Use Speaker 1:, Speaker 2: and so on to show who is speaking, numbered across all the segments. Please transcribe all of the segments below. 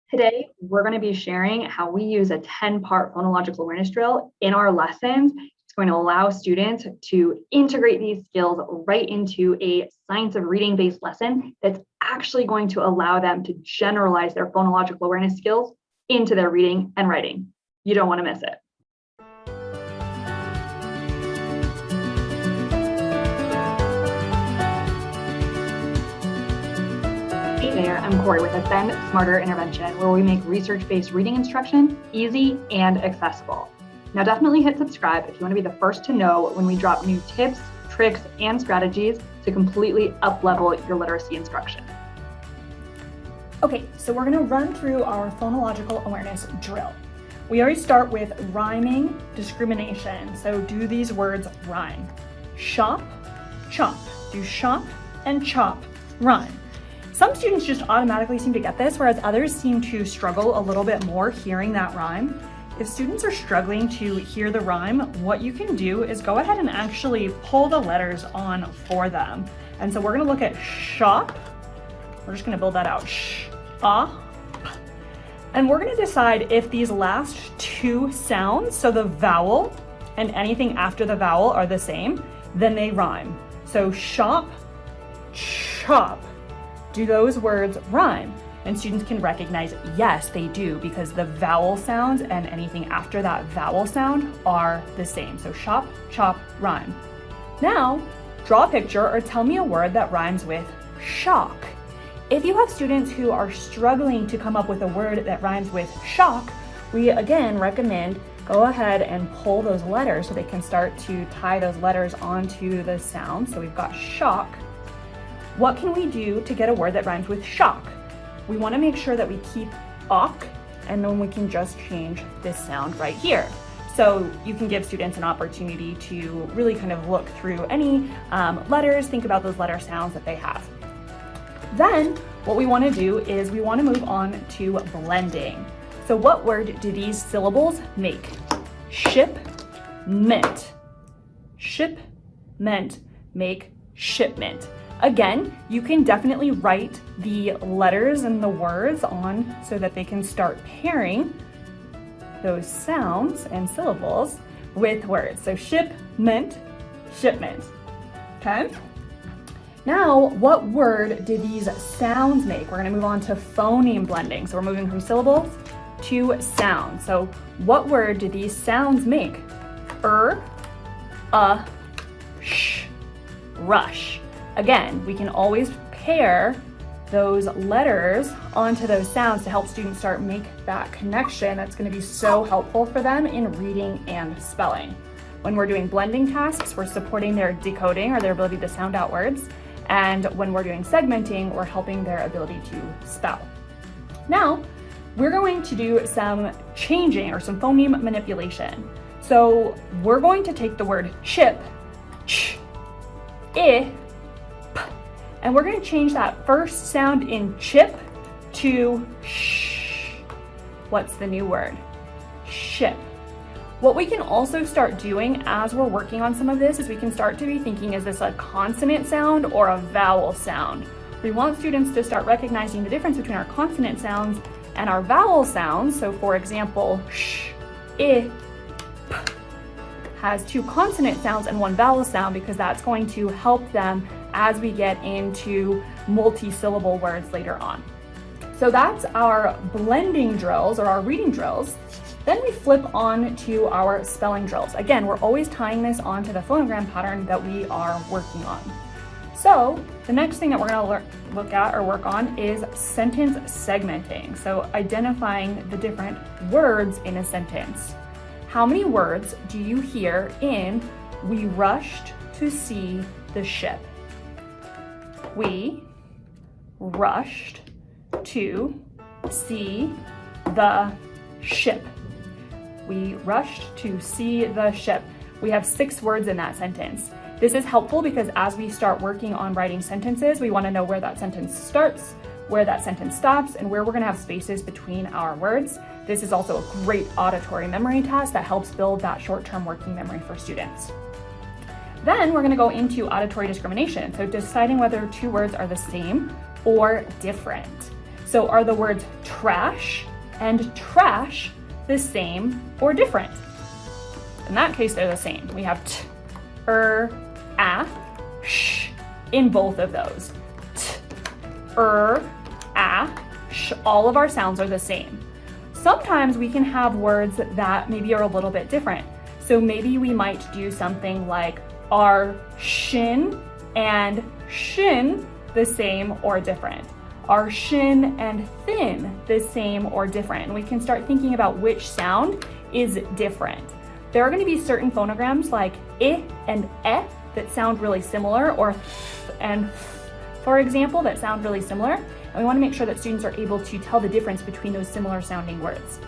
Speaker 1: Today, we're going to be sharing how we use a 10-part phonological awareness drill in our lessons. It's going to allow students to integrate these skills right into a science of reading-based lesson that's actually going to allow them to generalize their phonological awareness skills into their reading and writing. You don't want to miss it. Hey there, I'm Corey with Ascend Smarter Intervention, where we make research-based reading instruction easy and accessible. Now definitely hit subscribe if you want to be the first to know when we drop new tips, tricks, and strategies to completely up-level your literacy instruction.
Speaker 2: Okay, so we're going to run through our phonological awareness drill. We always start with rhyming discrimination. So do these words rhyme? Shop, chop. Do shop and chop rhyme? Some students just automatically seem to get this, whereas others seem to struggle a little bit more hearing that rhyme. If students are struggling to hear the rhyme, what you can do is go ahead and actually pull the letters on for them. And so we're gonna look at shop. We're just gonna build that out. And we're gonna decide if these last two sounds, so the vowel and anything after the vowel are the same, then they rhyme. So shop, chop. Do those words rhyme? And students can recognize, yes, they do, because the vowel sounds and anything after that vowel sound are the same. So shop, chop, rhyme. Now, draw a picture or tell me a word that rhymes with shock. If you have students who are struggling to come up with a word that rhymes with shock, we again recommend go ahead and pull those letters so they can start to tie those letters onto the sound. So we've got shock. What can we do to get a word that rhymes with shock? We want to make sure that we keep ok, and then we can just change this sound right here. So you can give students an opportunity to really kind of look through any letters, think about those letter sounds that they have. Then what we want to do is we want to move on to blending. So what word do these syllables make? Ship, mint. Ship, meant, make shipment. Again, you can definitely write the letters and the words on so that they can start pairing those sounds and syllables with words. So ship, meant, shipment. Okay? Now, what word do these sounds make? We're going to move on to phoneme blending. So we're moving from syllables to sounds. So what word do these sounds make? Sh, rush. Again, we can always pair those letters onto those sounds to help students start make that connection. That's going to be so helpful for them in reading and spelling. When we're doing blending tasks, we're supporting their decoding or their ability to sound out words. And when we're doing segmenting, we're helping their ability to spell. Now, we're going to do some changing or some phoneme manipulation. So we're going to take the word chip, ch, I, and we're going to change that first sound in chip to sh. What's the new word? Ship. What we can also start doing as we're working on some of this is we can start to be thinking, is this a consonant sound or a vowel sound? We want students to start recognizing the difference between our consonant sounds and our vowel sounds. So for example, sh, I, p has two consonant sounds and one vowel sound because that's going to help them as we get into multi-syllable words later on. So that's our blending drills or our reading drills. Then we flip on to our spelling drills. Again, we're always tying this onto the phonogram pattern that we are working on. So the next thing that we're going to look at or work on is sentence segmenting. So identifying the different words in a sentence. How many words do you hear in "We rushed to see the ship"? We rushed to see the ship. We rushed to see the ship. We have 6 words in that sentence. This is helpful because as we start working on writing sentences, we want to know where that sentence starts, where that sentence stops, and where we're going to have spaces between our words. This is also a great auditory memory task that helps build that short-term working memory for students. Then we're going to go into auditory discrimination, so deciding whether 2 words are the same or different. So are the words trash and trash the same or different? In that case, they're the same. We have t, a, sh in both of those. T, a, sh, all of our sounds are the same. Sometimes we can have words that maybe are a little bit different. So maybe we might do something like are shin and shin the same or different? Are shin and thin the same or different? And we can start thinking about which sound is different. There are going to be certain phonograms like I and E that sound really similar, or th and th, for example, that sound really similar. And we want to make sure that students are able to tell the difference between those similar sounding words.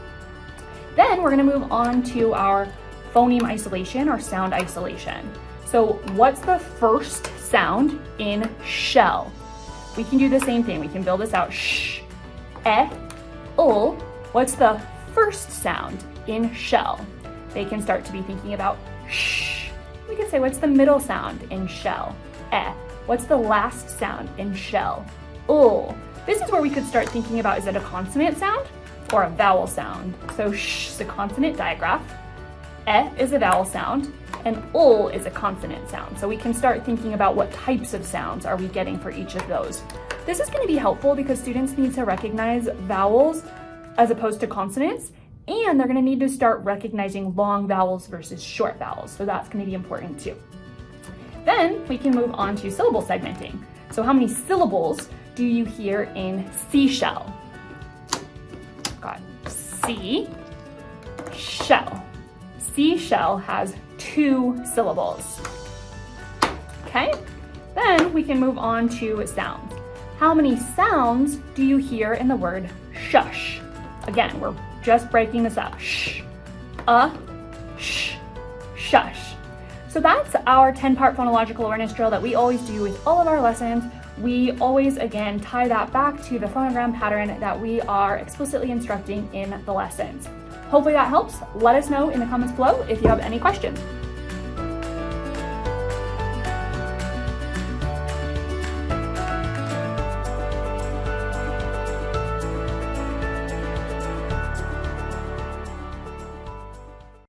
Speaker 2: Then we're going to move on to our phoneme isolation or sound isolation. So what's the first sound in shell? We can do the same thing. We can build this out. Sh, e, ul. What's the first sound in shell? They can start to be thinking about sh. We can say, what's the middle sound in shell? E. What's the last sound in shell? Ul. This is where we could start thinking about, is it a consonant sound or a vowel sound? So sh is a consonant digraph, e is a vowel sound, and ul is a consonant sound. So we can start thinking about what types of sounds are we getting for each of those. This is going to be helpful because students need to recognize vowels as opposed to consonants, and they're going to need to start recognizing long vowels versus short vowels. So that's going to be important too. Then we can move on to syllable segmenting. So how many syllables do you hear in seashell? Got sea, shell. Seashell has 2 syllables. Okay, then we can move on to sounds. How many sounds do you hear in the word shush? Again, we're just breaking this up. Sh, sh, shush. So that's our 10-part phonological awareness drill that we always do with all of our lessons. We always, again, tie that back to the phonogram pattern that we are explicitly instructing in the lessons. Hopefully that helps. Let us know in the comments below if you have any questions.